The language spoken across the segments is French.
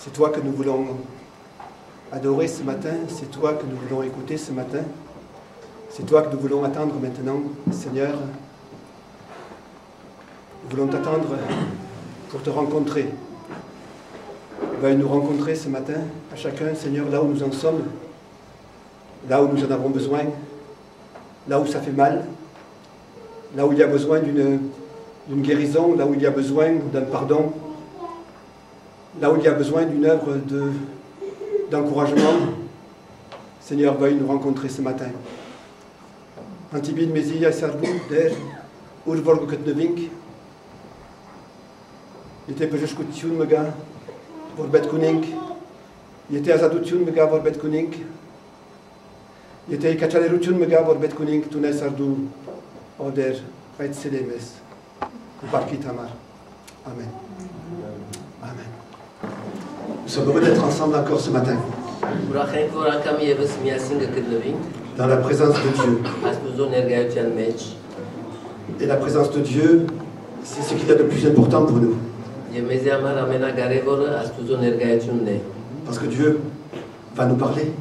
C'est toi que nous voulons adorer ce matin, c'est toi que nous voulons écouter ce matin, c'est toi que nous voulons attendre maintenant, Seigneur. Nous voulons t'attendre pour te rencontrer. Veuille nous rencontrer ce matin, à chacun, Seigneur, là où nous en sommes, là où nous en avons besoin, là où ça fait mal, là où il y a besoin d'une guérison, là où il y a besoin d'un pardon, là où il y a besoin d'une œuvre d'encouragement. Seigneur, veuille nous rencontrer ce matin. Antibid Mesia Sarbu, der Urvorgo Ketnevink, était Pejeshkutun Mega, Vorbet Kuning, était Azadutun Mega, Vorbet Kuning, était Kachalerutun Mega, Vorbet Kuning, Tunes Sardu, Oder, Reit Selemes, Barkit Amar. Amen. Amen. Nous sommes heureux d'être ensemble encore ce matin. Dans la présence de Dieu. Et la présence de Dieu, c'est ce qu'il y a de plus important pour nous. Parce que Dieu va nous parler.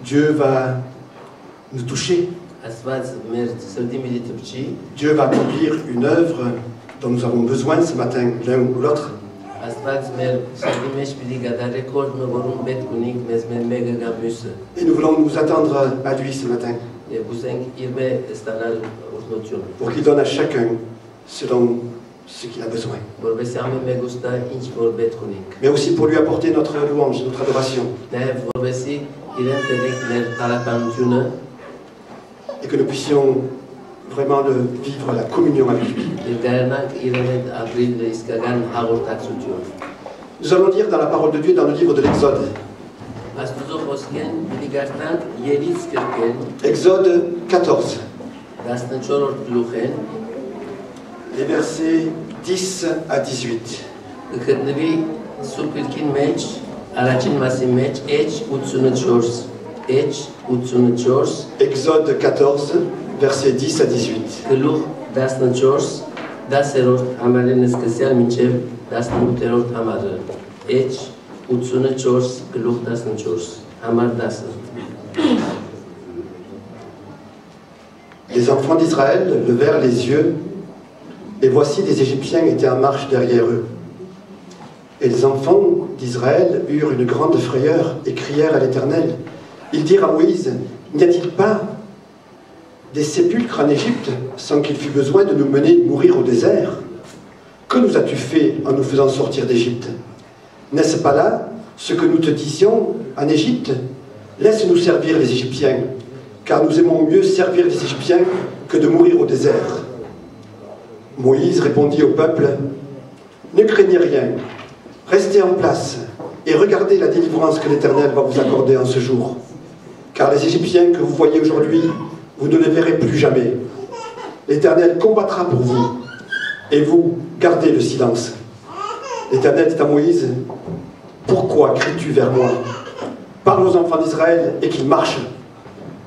Dieu va nous toucher. Dieu va accomplir une œuvre dont nous avons besoin ce matin, l'un ou l'autre. Et nous voulons nous attendre à lui ce matin. Pour qu'il donne à chacun selon ce qu'il a besoin. Mais aussi pour lui apporter notre louange, notre adoration. Et que nous puissions vraiment vivre la communion avec lui. Nous allons lire dans la parole de Dieu, dans le livre de l'Exode. Exode 14. Les versets 10 à 18. Exode 14, versets 10 à 18. Les enfants d'Israël levèrent les yeux, et voici des Égyptiens étaient en marche derrière eux. Et les enfants d'Israël eurent une grande frayeur et crièrent à l'Éternel. Ils dirent à Moïse, n'y a-t-il pas des sépulcres en Égypte sans qu'il fût besoin de nous mener mourir au désert? Que nous as-tu fait en nous faisant sortir d'Égypte? N'est-ce pas là ce que nous te disions en Égypte? Laisse-nous servir les Égyptiens, car nous aimons mieux servir les Égyptiens que de mourir au désert. Moïse répondit au peuple, ne craignez rien, restez en place et regardez la délivrance que l'Éternel va vous accorder en ce jour. Car les Égyptiens que vous voyez aujourd'hui, vous ne les verrez plus jamais. L'Éternel combattra pour vous, et vous gardez le silence. L'Éternel dit à Moïse, pourquoi cries-tu vers moi? Parle aux enfants d'Israël et qu'ils marchent.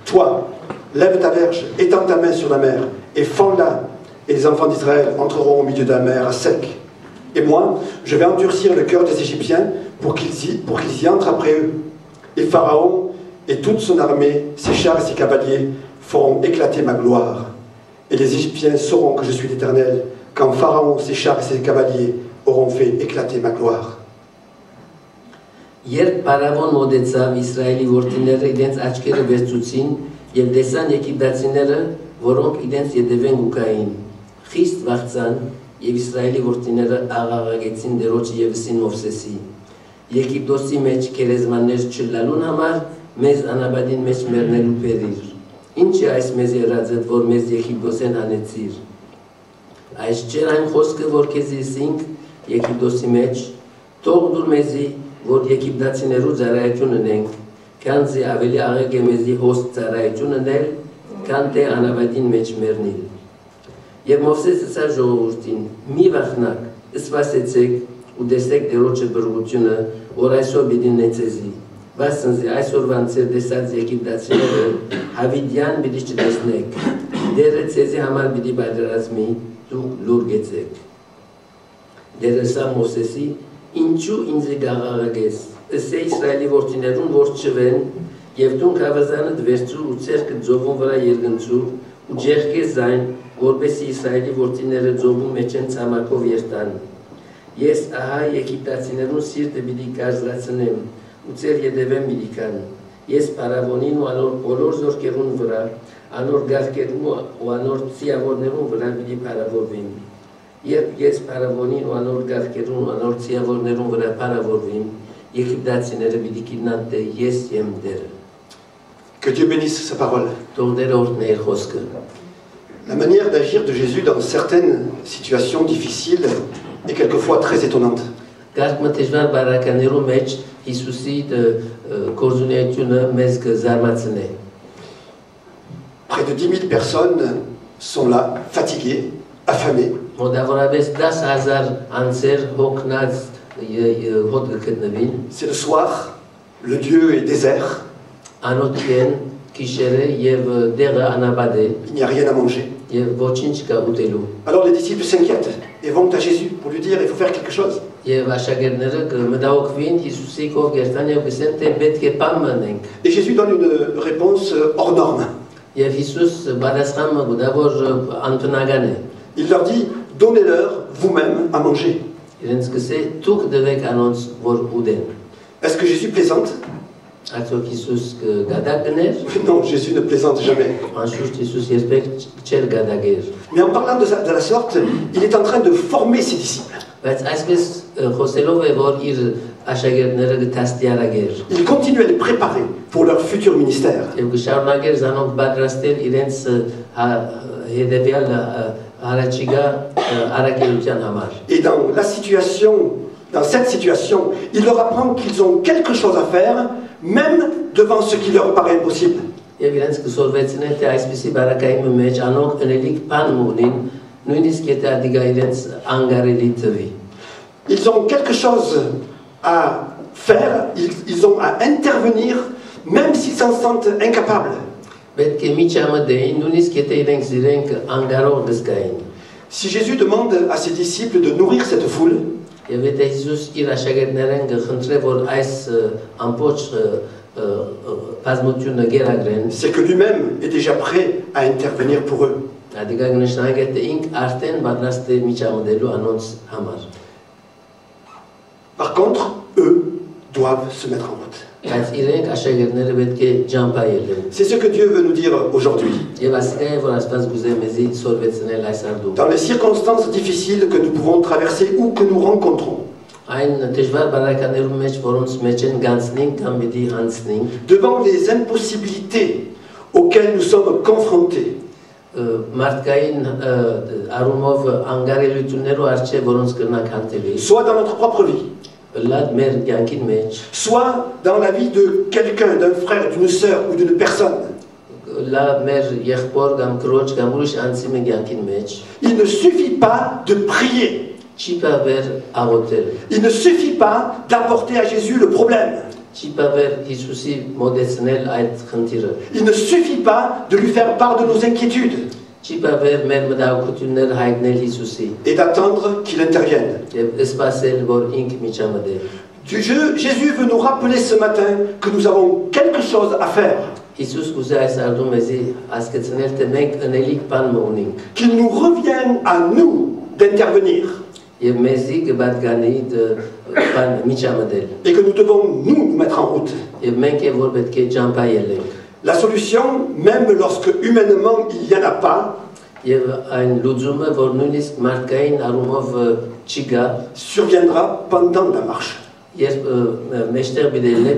Toi, lève ta verge, étends ta main sur la mer, et fends-la, et les enfants d'Israël entreront au milieu de la mer à sec. Et moi, je vais endurcir le cœur des Égyptiens pour qu'ils y entrent après eux. Et Pharaon et toute son armée, ses chars et ses cavaliers, feront éclater ma gloire. Et les Égyptiens sauront que je suis l'Éternel, quand Pharaon, ses chars et ses cavaliers auront fait éclater ma gloire. Երբ Փարավոն մոտեցավ, Իսրայելի որդիները իրենց աչքերը վերցուցին եւ տեսան եգիպտացիները, որոնք իրենց ետևեն գուկային։ Խիստ վախցան եւ Իսրայելի որդիները աղաղակեցին Տերոջը Եվսին Մովսեսի։ Եգիպտոսի մեջ քերեզմաններ չլալուն համար մեզ անաբադին մեջ մեռնելու բերիր։ Ինչ է այս մեզ երածդ, որ մեզ Եգիպտոսեն անեցիր։ Այս չէր այն խոսքը, որ քեզ ասինք Եգիպտոսի մեջ, թող դուր մեզի, որ եգիպտացիներու ծառայություն ունենք, քանզի ավելի աղեկ է մեզի հոստ ծառայություն ունել, քան թե անավատին մեջ մեռնել։ Եվ Մովսեսը ասա ժողովրդին, մի վախնակ, սպասեցեք ու տեսեք Տերոջը բռնությունը, որ այսօր պիտի նեցեզի։ Վասնզի այսօրվան ծեր տեսած եգիպտացիները հավիդյան պիտի չտեսնեք, դերը ցեզի համար պիտի պատերազմի, դուք լուր գեցեք։ Դերը սա Մովսեսի Ինչու ինձ գաղաղագես, ըսե Իսրայելի որդիներուն որ չվեն, եւ դու կավազանը դվերցու ու ցերկը ձողուն վրա երգնցու ու ջերկես զայն, որպեսի Իսրայելի որդիները ձողու մեջ են ցամաքով երթան։ Ես ահա եգիպտացիներուն սիրտը պիտի կազրացնեմ ու ցեր յետևեմ պիտի կան։ Ես Փարավոնին ու անոր բոլոր զորքերուն վրա, անոր գաղկերուն ու անոր ցիավորներուն վրա պիտի փարավորվեմ։ Երբ ես Փարավոնին ու անոր գաղկերուն ու անոր ցիավորներուն վրա փարավորվեմ, եգիպտացիները պիտի գիտնան թե ես եմ Տերը։ Que Dieu bénisse sa parole. Թող Տերը օրհներ խոսքը։ La manière d'agir de Jésus dans certaines situations difficiles est quelquefois très étonnante. Գարկմը դժվար բարականերու մեջ Հիսուսի կորզունեությունը մեզ կզարմացնե։ Près de 10 000 personnes sont là, fatiguées, affamées. Մոտավորապես 10,000 անձեր հոգնած հոտ գտնվին։ C'est le soir, le lieu est désert, Անոթ են գիշերը եւ դեղը անաբադ է il n'y a rien à manger. եւ ոչինչ կա ուտելու։ Alors les disciples s'inquiètent et vont à Jésus pour lui dire il faut faire quelque chose. Եվ աշակերտները կմտահոգվին Հիսուսի կողք երթան եւ գսեն թե պետք է բան մնենք։ Et Jésus donne une réponse hors norme. Եվ Հիսուս բادرسխան մգուտա որ անտնական է։ Il leur dit donnez-leur vous-même à manger. Իրենց կսե դուք դվեք անոնց որ ուտեն։ Est-ce que Jésus plaisante? Այսօր Հիսուս գադակներ։ Non, Jésus ne plaisante jamais. Անշուշտ Հիսուս երբեք չեր գադակեր։ Mais en parlant de la sorte, il est en train de former ses disciples. Բայց այսպես խոսելով է որ իր աշակերտները կտաստիարակեր։ Il continue à les préparer pour leur futur ministère. Եվ կշարունակեր զանոնք պատրաստել իրենց հետևյալ առաջիկա առաքելության համար։ Et dans cette situation, il leur apprend qu'ils ont quelque chose à faire, même devant ce qui leur paraît impossible. Եվ իրենց կսորվեցնեն թե այսպիսի բարակայի մեջ անոնք ընելիք բան ունին, նույնիսկ եթե ադիգա իրենց անգարելի թվի։ Ils ont quelque chose à faire, ils ont à intervenir, même s'ils s'en sentent incapables. Պետք է միջամտեին, նույնիսկ եթե իրենք զիրենք անգարող գսկային։ Si Jésus demande à ses disciples de nourrir cette foule, Եվ եթե Հիսուս իր աշակերտներեն կխնդրե որ այս ամբողջ բազմությունը գերագրեն, c'est que lui-même est déjà prêt à intervenir pour eux. ադիգա կնշանակե թե ինք արդեն պատրաստ է միջամտելու անոնց համար։ Par contre, eux doivent se mettre en route. Բայց իրենք աշակերտները պետք է ջամփայելեն։ C'est ce que Dieu veut nous dire aujourd'hui. Եվ ասիկա է որ Աստված գուզե մեզի սորվեցնել այս արդու։ Dans les circonstances difficiles que nous pouvons traverser ou que nous rencontrons, Այն դժվար բարականերու մեջ որոնց մեջ են գանցնենք կամ պիտի հանցնենք, devant les impossibilités auxquelles nous sommes confrontés, մարդկային առումով անգարելություններու արժե որոնց կրնակ հանդիպի։ soit dans notre propre vie, Լավ մեր կյանքին մեջ, soit dans la vie de quelqu'un, d'un frère, d'une sœur ou d'une personne, լավ մեր եղբոր կամ քրոջ կամ ուրիշ անձի մեր կյանքին մեջ, il ne suffit pas de prier. չի բավեր աղոթել, Il ne suffit pas d'apporter à Jésus le problème. չի բավեր Հիսուսի մոդեցնել այդ խնդիրը, Il ne suffit pas de lui faire part de nos inquiétudes չի բավեր մեր մտահոգությունները հայտնել Հիսուսի et d'attendre qu'il intervienne. եւ սպասել որ ինք միջամտե։ Jésus veut nous rappeler ce matin que nous avons quelque chose à faire, Հիսուս ուզե այս արդու մեզի հասկացնել թե մենք ընելիք բան ունենք qu'il nous revienne à nous d'intervenir եւ մեզի կբadgani բան միջամտել et que nous devons nous mettre en route. եւ մենք է որ պետք է ջամփայելենք La solution, même lorsque humainement il n'y en a pas, եւ այն լուծումը որ նույնիսկ մարդկային առումով չի գա surviendra pendant la marche. երբ մեջտեղ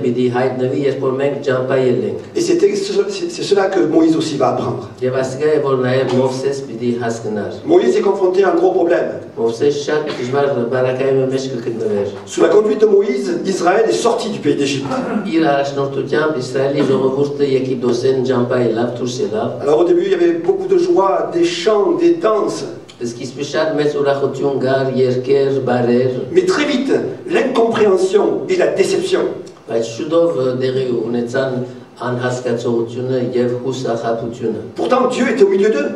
պիտի հայտնվի երբ որ մենք ջամփայել ենք Et c'est cela que Moïse aussi va apprendre. եւ ասիկա է որ նաեւ Մովսես պիտի հասկանար Moïse est confronté à un gros problème. Մովսես շատ դժվար բարակայի մեջ կգտնվեր Sous la conduite de Moïse, Israël est sorti du pays d'Égypte. իր առաջնորդությամբ Իսրայելի ժողովուրդը Եգիպտոսեն ջամփայելավ դուրս ելավ Alors au début, il y avait beaucoup de joie, des chants, des danses. Սկիզբը շատ մեծ ուրախություն կար, երկեր, բարեր, Mais très vite, l'incompréhension et la déception. բայց շուտով դեղի ունեցան անհասկացողությունը եւ հուսախաբությունը։ Pourtant, Dieu était au milieu d'eux.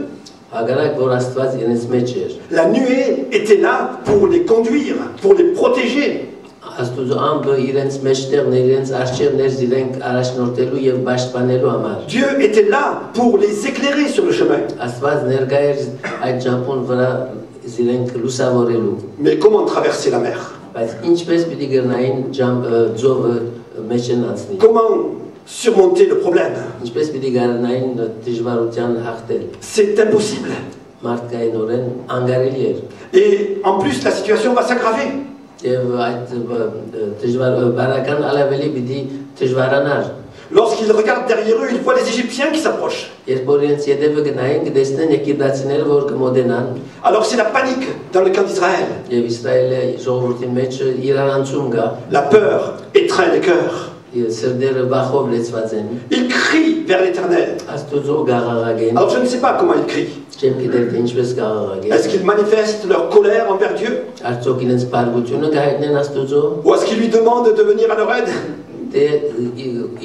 Հակառակ որ Աստված իրենց մեջ էր։ La nuée était là pour les conduire, pour les protéger. Աստուծո ամբը իրենց մեջտեղն է, իրենց արջերներ իրենք առաջնորդելու եւ պաշտպանելու համար։ Dieu était là pour les éclairer sur le chemin. Աստված ներկա էր այդ ճամփուն վրա իրենք լուսավորելու։ Mais comment traverser la mer? Բայց ինչպես պիտի գտնային ձողը մեջն անցնի։ Comment surmonter le problème? Ինչպես պիտի գտնային դժվարության հաղթել։ C'est impossible. Մարդկայինորեն անգարելի էր։ Et en plus, la situation va s'aggraver. Եվ այդ բարական ալավելի պիտի դժվարանար։ Lorsqu'ils regardent derrière eux, ils voient les Égyptiens qui s'approchent. Երբ օրենց յետևը գնային կտեսնեն եգիպտացիները, որ կմոտենան։ Alors c'est la panique dans le camp d'Israël. Եվ Իսրայելի ժողովրդի մեջ իրարանցում կա։ La peur étreint les cœurs. Սրտերը վախով լեցված են։ Ils crient vers l'Éternel. Աստուծո գաղաղագեն։ Alors je ne sais pas comment ils crient. Չեմ գիտեր թե ինչպես գաղաղագեն։ Est-ce qu'ils manifestent leur colère envers Dieu? Արդյոք իրենց բարգությունը կհայտնեն Աստուծո։ Ou est-ce qu'ils lui demandent de venir à leur aide? Թե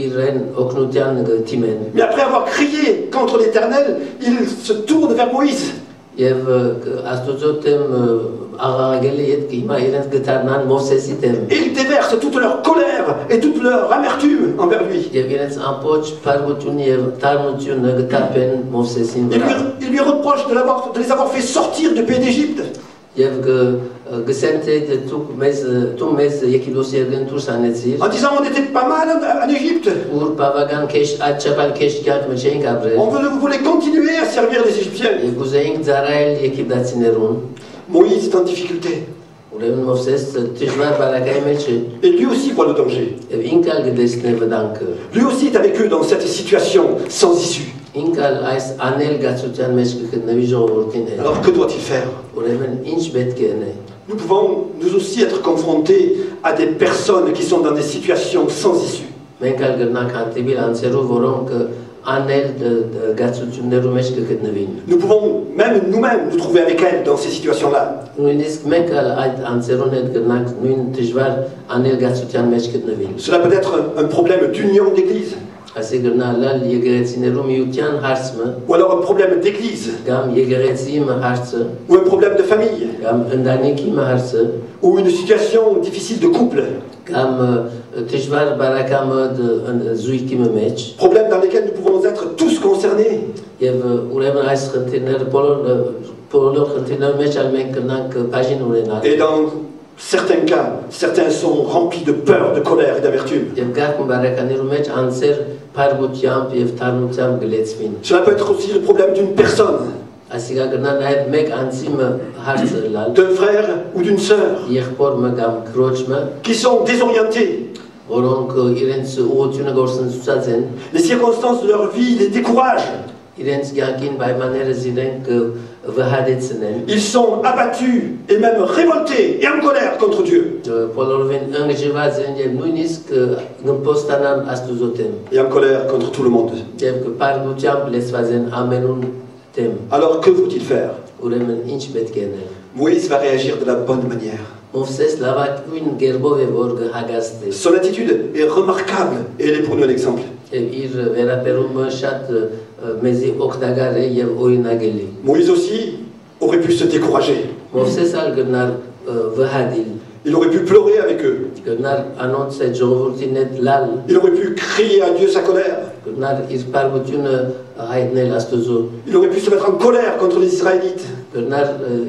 իրեն օգնության թիմեն։ Mais après avoir crié contre l'Éternel, ils se tournent vers Moïse. Եվ Աստուծո թեմ աղաղագելի հետ հիմա իրենց գտարնան Մովսեսի թեմ։ Et ils déversent toute leur colère et toute leur amertume envers lui. Եվ իրենց ամբողջ բարգությունը եւ տառնությունը գտապեն Մովսեսին վրա։ Ils lui reprochent de les avoir fait sortir du pays d'Égypte. Եվ գսեն թե դու մեզ եկիլոսի եղեն դուրս անեցիր։ En disant on était pas mal en Égypte. Ուր բավական քեշ աչապալ քեշ կյակ մեջ էինք ապրել։ On voulait continuer à servir les Égyptiens. Եվ ուզեինք ծառայել եգիպտացիներուն։ Moïse est en difficulté. Ուրեմն Մովսես դժվար բարակայի մեջ է։ Et lui aussi voit le danger. Եվ ինքն էլ գտեսնե վտանգը։ Lui aussi est avec eux dans cette situation sans issue. Ինքն էլ այս անել գացության մեջ կգտնվի ժողովրդին հետ։ Alors que doit-il faire? Ուրեմն ինչ պետք է անի։ Nous pouvons nous aussi être confrontés à des personnes qui sont dans des situations sans issue. Մենք էլ գտնանք հանդիպել անձերով, որոնք անել գացություններու մեջ կգտնվին։ Nous pouvons même nous-mêmes nous trouver avec elles dans ces situations-là. Նույնիսկ մենք էլ այդ անձերուն հետ գտնանք նույն դժվար անել գացության մեջ գտնվին։ Cela peut être un problème d'union d'église. Այսի գնալալ եկեղեցիներու միության հարցը, Ou alors un problème d'église. կամ եկեղեցի հարցը, Ou un problème de famille. կամ ընտանիքի հարցը, Ou une situation difficile de couple. կամ դժվար բարակամը զույգի մեջ։ Problèmes dans lesquels nous pouvons être tous concernés. Եվ ուրեմն այս խնդիրները բոլոր խնդիրների մեջ ալ մենք կնանք բաժին ունենալ։ Et dans certains cas, certains sont remplis de peur, de colère et d'amertume. Եվ գարկ բարականերու մեջ անձեր բարգությամբ եւ թարմությամբ գլեցվին։ Cela peut être aussi le problème d'une personne, Այսինքն կգնա նաև մեկ անձի հարցը լալ, d'un frère ou d'une sœur, եղբորը կամ քրոջը, qui sont désorientés. որոնք իրենց ուղղությունը գործընծած են, Les circonstances de leur vie les découragent. իրենց կյանքին պայմանները իրենք վհադեցնեն, Ils sont abattus et même révoltés et en colère contre Dieu. բոլորովին ընկճված են եւ նույնիսկ գմփոստանան Աստուծո դեմ, Et en colère contre tout le monde. եւ բարգությամբ լեցված են ամենուն դեմ։ Alors que faut-il faire? Ուրեմն ինչ պետք է անել։ Moïse va réagir de la bonne manière. Մովսես լավագույն գերբով է որ կհագաստի։ Son attitude est remarquable et elle est pour nous un exemple. Եվ իր վերաբերումը շատ մեզի օգտակար է եւ օրինակելի։ Moïse aussi aurait pu se décourager. Մովսես ալ գնար վհադիլ, Il aurait pu pleurer avec eux. գնար անոնց այդ ժողովրդին հետ լալ, Il aurait pu crier à Dieu sa colère. գնար իր բարգությունը հայտնել Աստուծո, Il aurait pu se mettre en colère contre les Israélites. գնար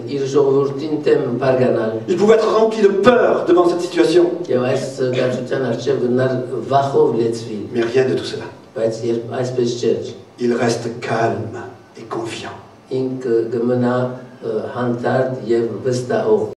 իր ժողովրդին դեմ բարգանալ։ Il pouvait être rempli de peur devant cette situation. Եվ այս գացության արժեվ գնար վախով լեցվի, Mais rien de tout cela. բայց երբ այսպես չէր, Il reste calme et confiant. ինքը գմնա հանդարտ եւ վստահող։